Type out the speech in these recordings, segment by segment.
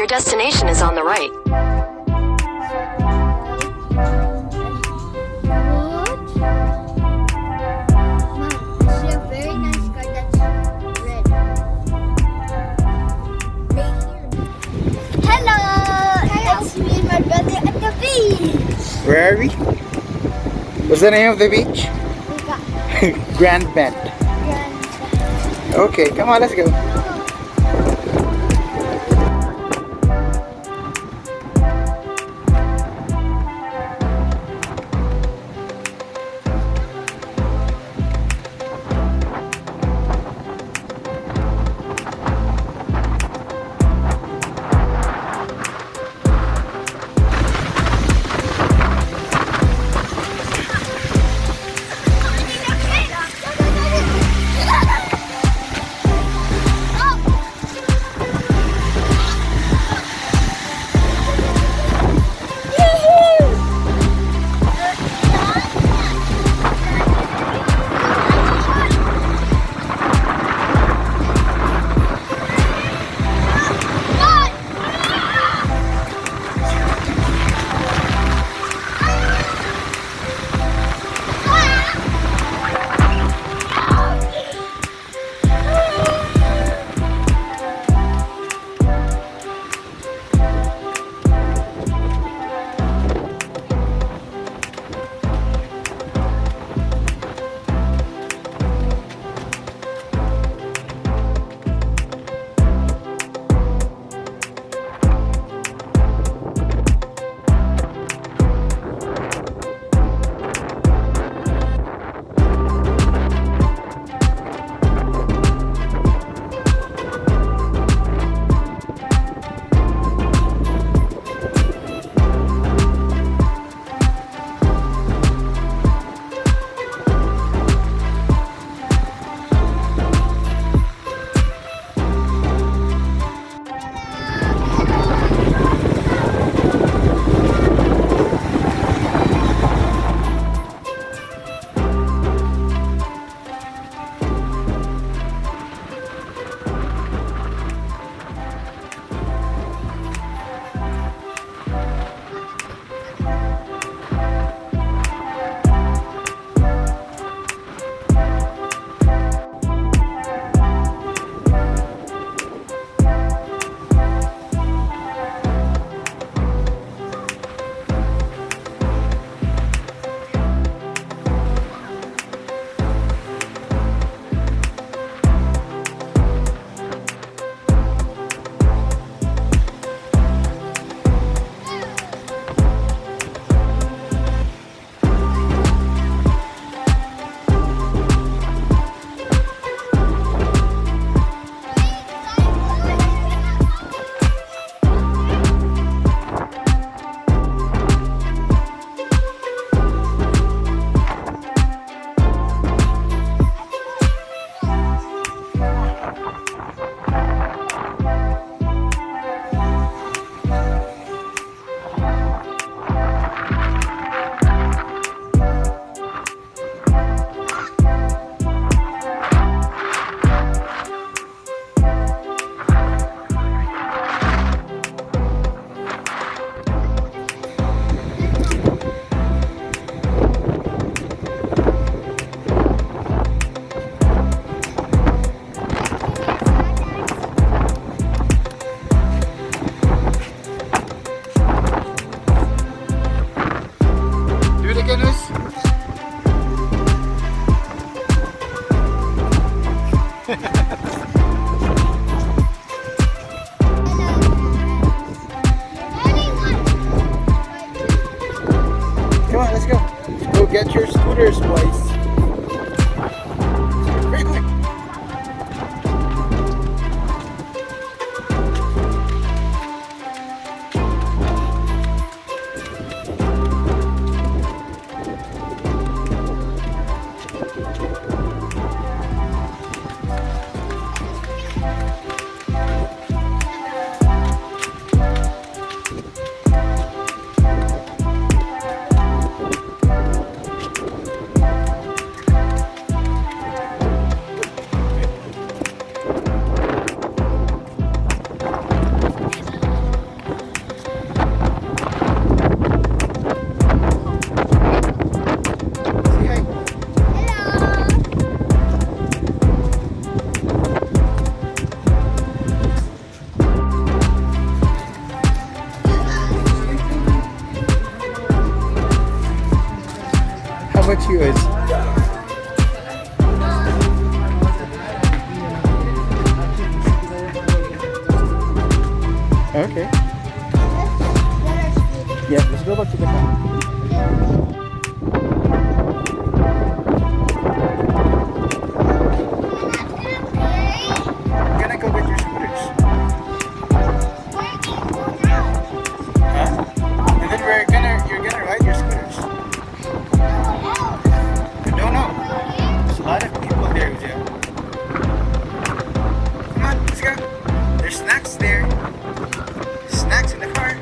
destination is on the right. What? Mom, I see a very nice car that's red. Right here. Hello! It's me and my brother at the beach. Where are we? What's the name of the beach? We got Grand Bend. grand. Okay, come on, let's go. Come on, let's go. Go get your scooters, boys. Very quick. shoes. Okay. Yeah, let's go back to the car. We're gonna go get your scooters. Huh? And then you're gonna ride your scooters. I don't know. There's a lot of people there, Uziel. Come on, let's go. There's snacks there. Snacks in the car.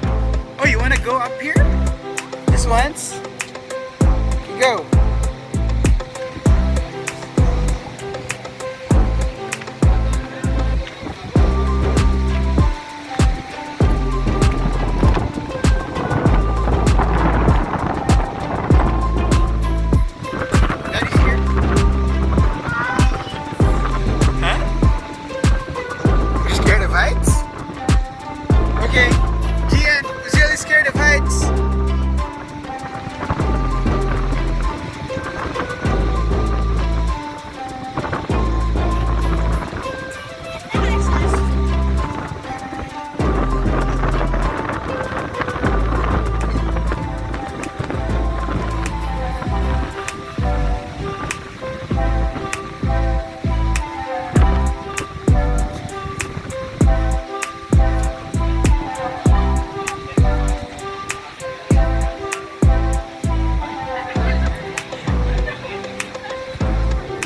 Oh, you wanna go up here? This once? You go. Daddy's here. Huh? You're scared of heights? Okay. Gian, Uziel is scared of heights.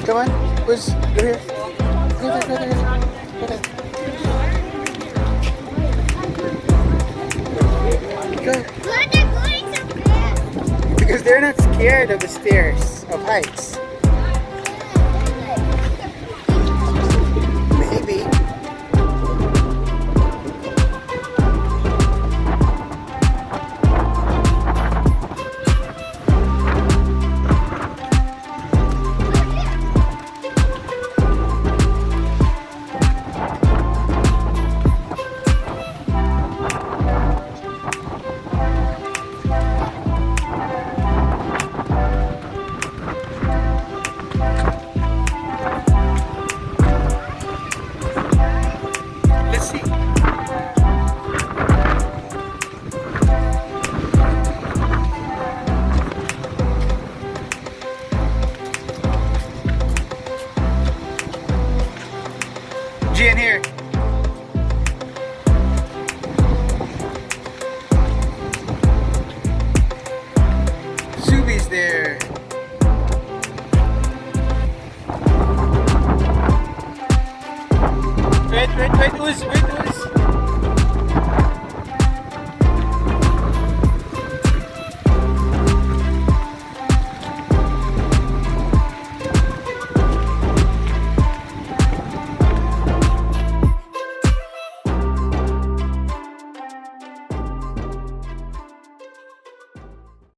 Come on, push. Go here. Go there, go there. Go there. Go. Why are they going so fast? Because they're not scared of the stairs, of heights. Maybe. Let's see. Gian here. Zuby's there. Wait, Uz, wait.